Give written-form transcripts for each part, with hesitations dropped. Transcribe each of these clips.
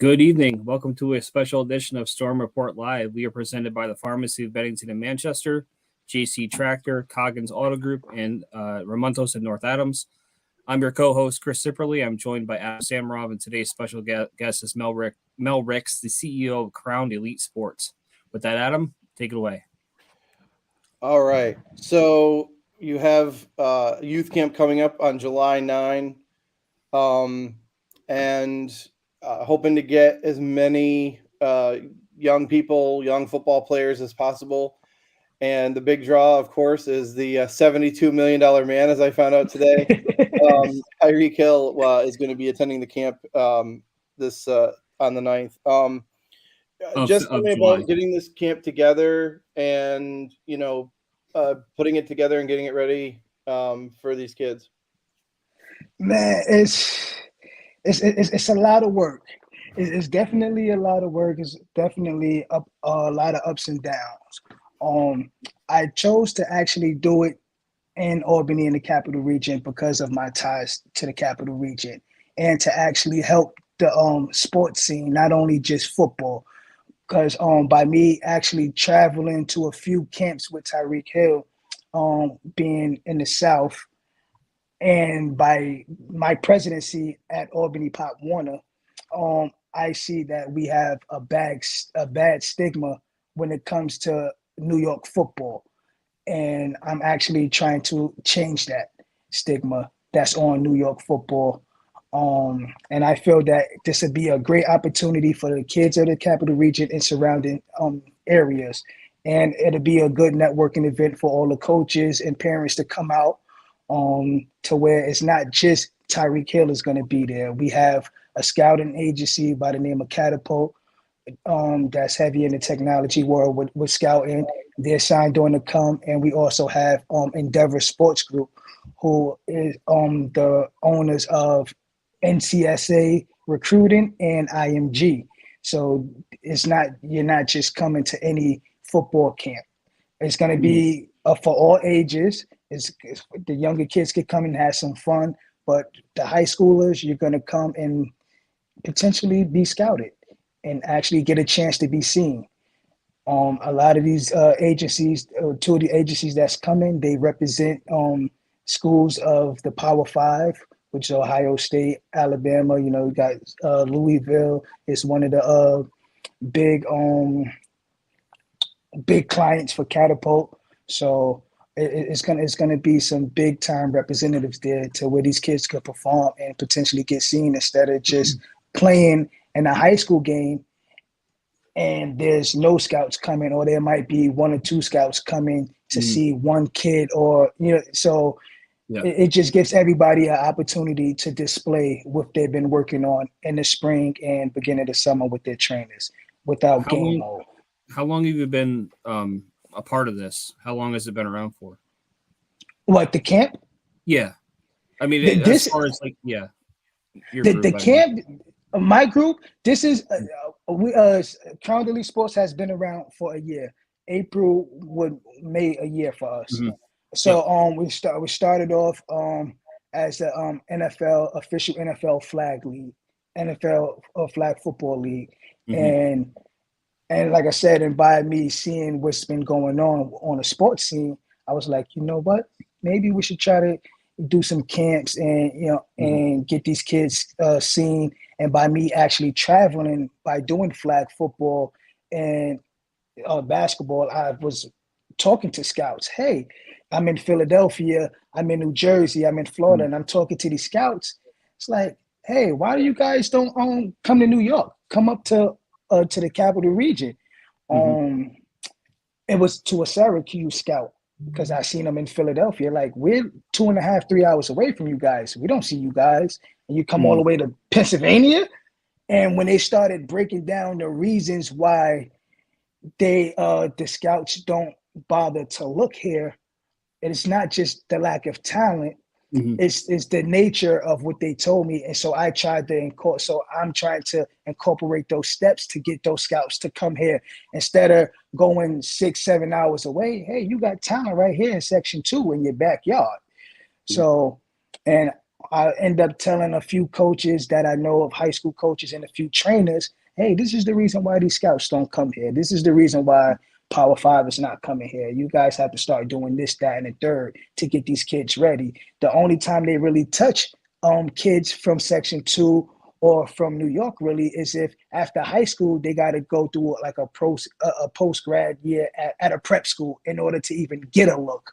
Good evening. Welcome to a special edition of Storm Report Live. We are presented by the Pharmacy of Bennington and Manchester, JC Tractor, Coggins Auto Group, and Ramontos and North Adams. I'm your co-host, Chris Sipperly. I'm joined by Adam Samarov, and today's special guest is Mel Ricks, the CEO of Crown Elite Sports. With that, Adam, take it away. All right. So you have youth camp coming up on July 9, and hoping to get as many young football players as possible. And the big draw, of course, is the $72 million man, as I found out today. Tyreek Hill is going to be attending the camp this on the 9th. Just tell me about getting this camp together and, putting it together and getting it ready for these kids. Man, it's a lot of work. It's definitely a lot of work. It's definitely a lot of ups and downs. I chose to actually do it in Albany in the Capital Region because of my ties to the Capital Region and to actually help the sports scene, not only just football. Because by me actually traveling to a few camps with Tyreek Hill, being in the South, and by my presidency at Albany Pop Warner, I see that we have a bad stigma when it comes to New York football. And I'm actually trying to change that stigma that's on New York football. And I feel that this would be a great opportunity for the kids of the Capital Region and surrounding areas. And it'll be a good networking event for all the coaches and parents to come out to where it's not just Tyreek Hill is going to be there. We have a scouting agency by the name of Catapult that's heavy in the technology world with scouting. They're signed on to come. And we also have Endeavor Sports Group, who is the owners of NCSA Recruiting and IMG. So you're not just coming to any football camp. It's going to be for all ages. The younger kids can come and have some fun, but the high schoolers, you're going to come and potentially be scouted and actually get a chance to be seen. A lot of these agencies, two of the agencies that's coming, they represent schools of the Power Five, which is Ohio State, Alabama. You got Louisville is one of the big clients for Catapult. So it's gonna be some big time representatives there to where these kids could perform and potentially get seen instead of just playing in a high school game and there's no scouts coming, or there might be one or two scouts coming to see one kid, or so. Yeah. It just gives everybody an opportunity to display what they've been working on in the spring and beginning of the summer with their trainers without game mode. How long have you been a part of this? How long has it been around for? What, the camp? Yeah. I mean, as far as like, yeah. The camp, my group, this is, Crown Elite Sports has been around for a year. April would make a year for us. Mm-hmm. So we started off as the NFL official NFL flag league, NFL flag football league, and like I said, and by me seeing what's been going on the sports scene, I was like, you know what, maybe we should try to do some camps and and get these kids seen. And by me actually traveling, by doing flag football and basketball, I was talking to scouts. Hey, I'm in Philadelphia, I'm in New Jersey, I'm in Florida, and I'm talking to these scouts. It's like, hey, why do you guys don't come to New York? Come up to the Capital Region. It was to a Syracuse scout because I seen them in Philadelphia. Like, we're 2.5, 3 hours away from you guys. We don't see you guys. And you come all the way to Pennsylvania? And when they started breaking down the reasons why the scouts don't bother to look here, it's not just the lack of talent, it's the nature of what they told me. And so I tried to I'm trying to incorporate those steps to get those scouts to come here instead of going 6-7 hours away. Hey, you got talent right here in Section 2 in your backyard. So, and I end up telling a few coaches that I know of, high school coaches and a few trainers, hey, this is the reason why these scouts don't come here. This is the reason why Power 5 is not coming here. You guys have to start doing this, that, and the third to get these kids ready. The only time they really touch kids from Section 2 or from New York really is if after high school they got to go through like a post-grad year at a prep school in order to even get a look,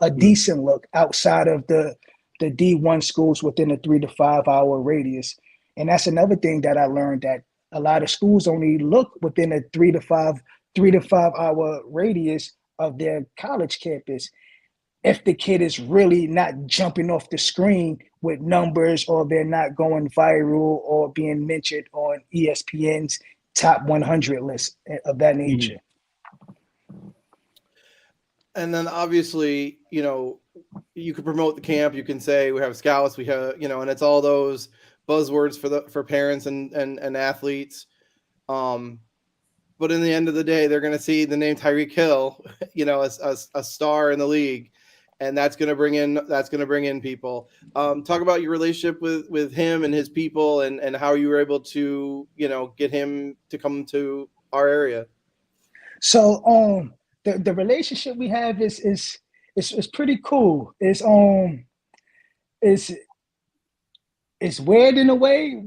a decent look outside of the D1 schools within a 3 to 5 hour radius. And that's another thing that I learned, that a lot of schools only look within a 3 to 5 hour radius of their college campus if the kid is really not jumping off the screen with numbers, or they're not going viral or being mentioned on ESPN's top 100 list of that nature. And then obviously, you know, you could promote the camp. You can say we have scouts, we have, you know, and it's all those buzzwords for parents and athletes. But in the end of the day, they're going to see the name Tyreek Hill, you know, as a star in the league, and that's going to bring in people. Talk about your relationship with him and his people, and how you were able to, you know, get him to come to our area. So the relationship we have is pretty cool. It's weird in a way,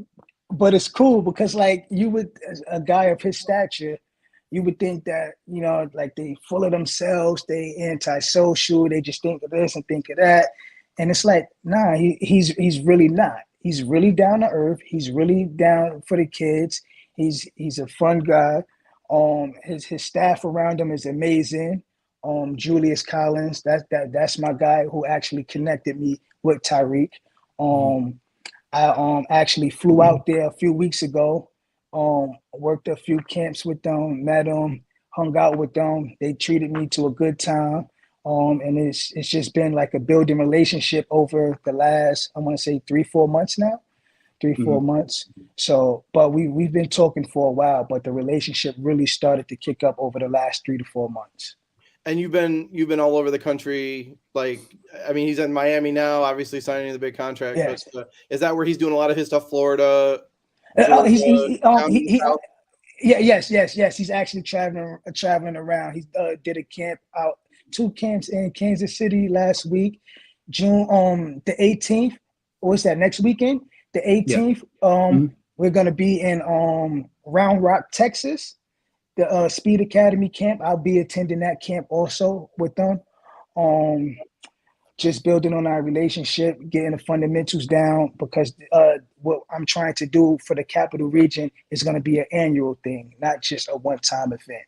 but it's cool because, like, you would, as a guy of his stature, you would think that, you know, like, they full of themselves, they antisocial, they just think of this and think of that. And it's like, nah, he's really not. He's really down to earth. He's really down for the kids. He's a fun guy. His staff around him is amazing. Julius Collins, that's my guy who actually connected me with Tyreek. I actually flew out there a few weeks ago, worked a few camps with them, met them, hung out with them. They treated me to a good time. And it's just been like a building relationship over the last, I want to say 3-4 months now, 3-4 months. So, but we've been talking for a while, but the relationship really started to kick up over the last 3 to 4 months. And you've been all over the country. Like, I mean, he's in Miami now, obviously signing the big contract. Yes. But is that where he's doing a lot of his stuff? Florida. Yes. He's actually traveling around. He did a camp out, 2 camps in Kansas City last week, June the 18th. Or is that next weekend? The 18th. Yeah. We're gonna be in Round Rock, Texas, the Speed Academy camp. I'll be attending that camp also with them. Just building on our relationship, getting the fundamentals down, because what I'm trying to do for the Capital Region is going to be an annual thing, not just a one-time event.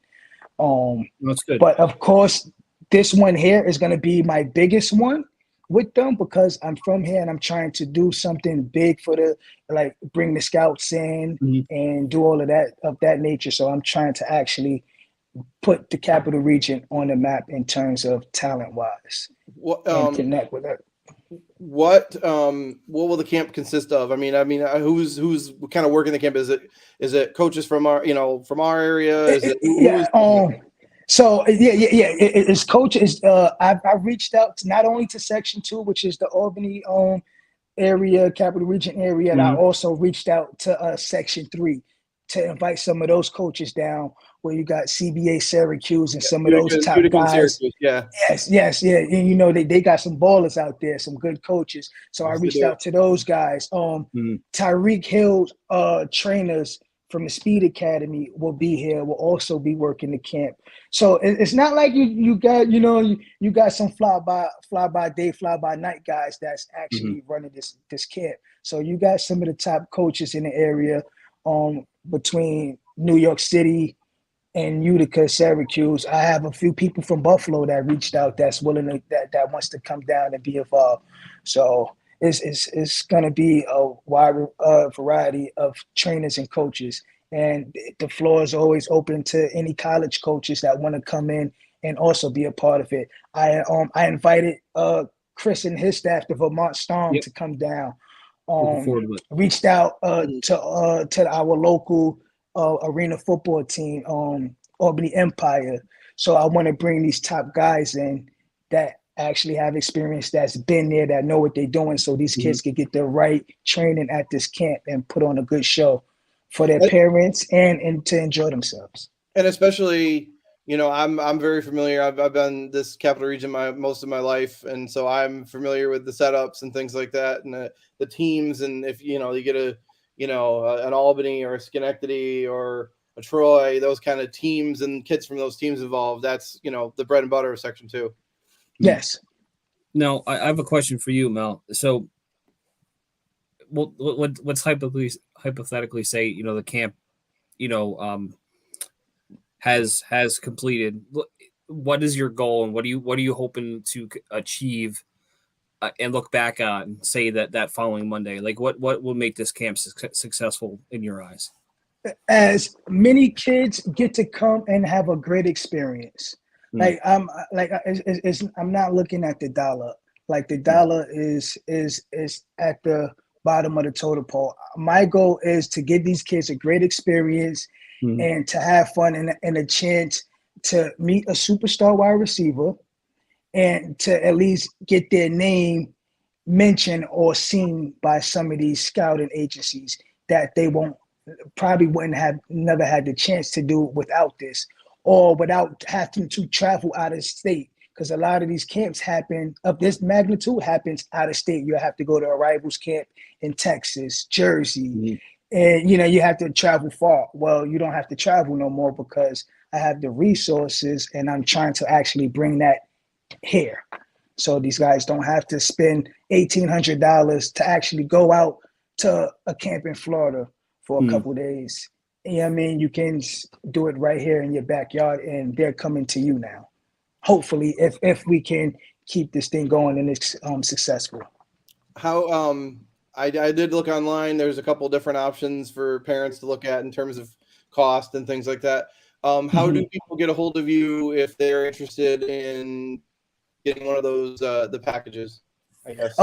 That's good. But of course, this one here is going to be my biggest one with them, because I'm from here and I'm trying to do something big for bring the scouts in and do all of that nature. So I'm trying to actually put the Capital Region on the map in terms of talent-wise, and connect with it. What will the camp consist of? I mean, who's kind of working the camp? Is it coaches from our area? Is it? It's coaches. I reached out not only to Section 2, which is the Albany area, Capital Region area, and I also reached out to Section 3 to invite some of those coaches down, where you got CBA Syracuse and some of those top guys. Yes. And you know, they got some ballers out there, some good coaches. So I reached out to those guys. Tyreek Hill trainers from the Speed Academy will be here, will also be working the camp. So it's not like you got, you know, you got some fly by day, fly by night guys that's actually running this camp. So you got some of the top coaches in the area, between New York City and Utica, Syracuse. I have a few people from Buffalo that reached out that's willing to, that wants to come down and be involved. So it's going to be a wide variety of trainers and coaches. And the floor is always open to any college coaches that want to come in and also be a part of it. I invited Chris and his staff, the Vermont Storm, to come down. Reached out to our local arena football team, Albany Empire. So I want to bring these top guys in that actually have experience that's been there, that know what they're doing, so these kids can get the right training at this camp and put on a good show for their parents and to enjoy themselves. And especially, I'm very familiar. I've been this capital region most of my life, and so I'm familiar with the setups and things like that, and the teams. And if you get an Albany or a Schenectady or a Troy, those kind of teams and kids from those teams involved, that's the bread and butter of Section 2. Yes. Now, I have a question for you, Mel. So, let's hypothetically say the camp, has completed. What is your goal, and what are you hoping to achieve, and look back on and say that following Monday? Like, what will make this camp successful in your eyes? As many kids get to come and have a great experience. I'm not looking at the dollar. Like, the dollar is at the bottom of the totem pole. My goal is to give these kids a great experience and to have fun and a chance to meet a superstar wide receiver and to at least get their name mentioned or seen by some of these scouting agencies that they wouldn't have never had the chance to do without this, or without having to travel out of state, because a lot of these camps of this magnitude happens out of state. You have to go to a rivals camp in Texas, Jersey, and you have to travel far. Well, you don't have to travel no more because I have the resources, and I'm trying to actually bring that here. So these guys don't have to spend $1,800 to actually go out to a camp in Florida for a couple of days. You can do it right here in your backyard, and they're coming to you now. Hopefully, if we can keep this thing going and it's successful. How I did look online. There's a couple different options for parents to look at in terms of cost and things like that. How do people get a hold of you if they're interested in getting one of those the packages? I guess.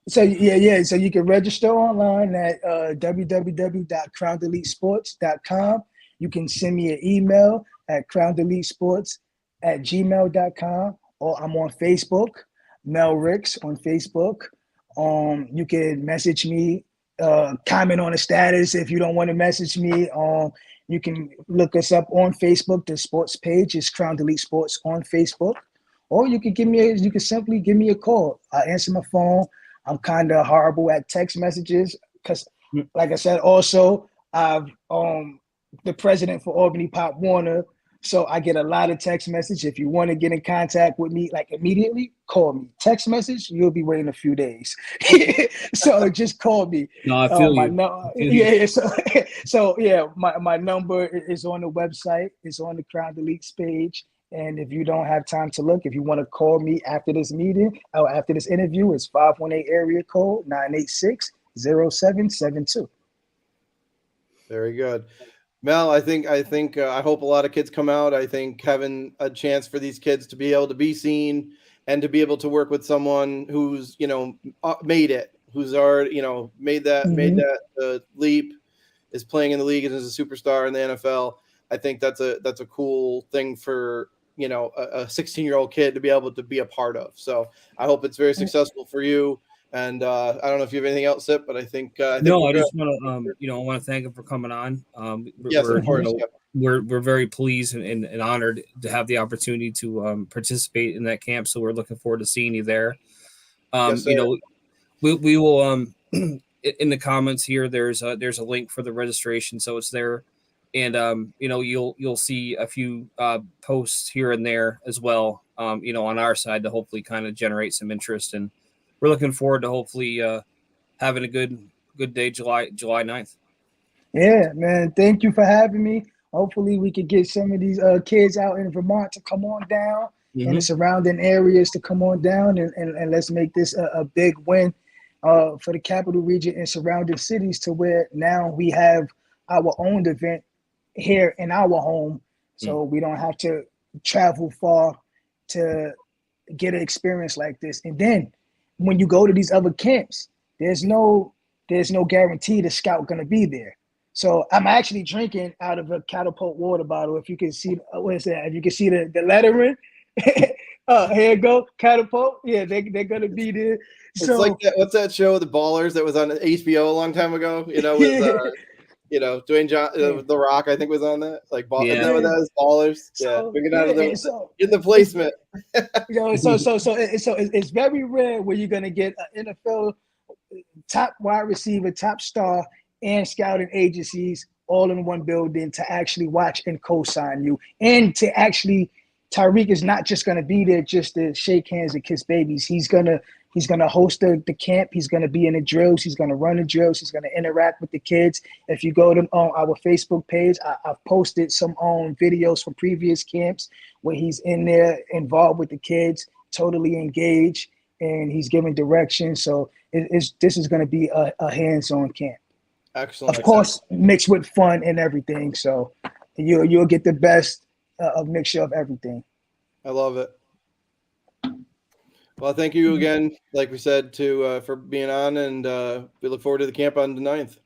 So you can register online at www.crowndelitesports.com. You can send me an email at crowndelitesports@gmail.com, or I'm on Facebook, Mel Ricks on Facebook. You can message me, comment on the status if you don't want to message me. You can look us up on Facebook. The sports page is Crown Delete Sports on Facebook, or you can simply give me a call. I answer my phone. I'm kind of horrible at text messages because, like I said, also I'm the president for Albany Pop Warner, so I get a lot of text message. If you want to get in contact with me, like, immediately, call me. Text message, you'll be waiting a few days. So just call me. No, I feel you. My number is on the website. It's on the Crown Deletes page. And if you don't have time to look, if you want to call me after this meeting or after this interview, it's 518 area code 986-0772. Very good. Mel, I hope a lot of kids come out. I think having a chance for these kids to be able to be seen and to be able to work with someone who's, made it, who's already, made that leap, is playing in the league and is a superstar in the NFL. I think that's a cool thing for, a 16-year-old kid to be able to be a part of. So I hope it's very successful for you. And I don't know if you have anything else, Sip, but I think no. I just want to I want to thank him for coming on. Yes, of course. We're very pleased and honored to have the opportunity to participate in that camp. So we're looking forward to seeing you there. Yes, we will in the comments here. There's a link for the registration, so it's there. And you'll see a few posts here and there as well, on our side to hopefully kind of generate some interest. And we're looking forward to hopefully having a good day, July 9th. Yeah, man. Thank you for having me. Hopefully we could get some of these kids out in Vermont to come on down and the surrounding areas to come on down and let's make this a big win for the capital region and surrounding cities, to where now we have our own event here in our home, so we don't have to travel far to get an experience like this. And then when you go to these other camps, there's no guarantee the scout gonna be there. So I'm actually drinking out of a Catapult water bottle. If you can see, if you can see the lettering Here you go, catapult. Yeah, they're gonna be there. It's So like that, what's that show, The Ballers, that was on HBO a long time ago? With Dwayne The Rock, I think, was on that. Like, is that what that is? Ballers. So, we get out of so in the placement. It's very rare where you're gonna get an NFL top wide receiver, top star, and scouting agencies all in one building to actually watch and co-sign you, and to actually, Tyreek is not just gonna be there just to shake hands and kiss babies. He's gonna host the camp. He's gonna be in the drills. He's gonna run the drills. He's gonna interact with the kids. If you go to our Facebook page, I've posted some videos from previous camps where he's in there involved with the kids, totally engaged, and he's giving direction. So this is going to be a hands-on camp. Excellent. Of course, mixed with fun and everything. So you'll get the best of mixture of everything. I love it. Well, thank you again, like we said, for being on, and we look forward to the camp on the 9th.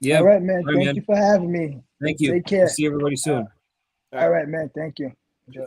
Yeah. All right, man. Thank you for having me. Thank you. Take care. See everybody soon. All right, man. Thank you. Enjoy.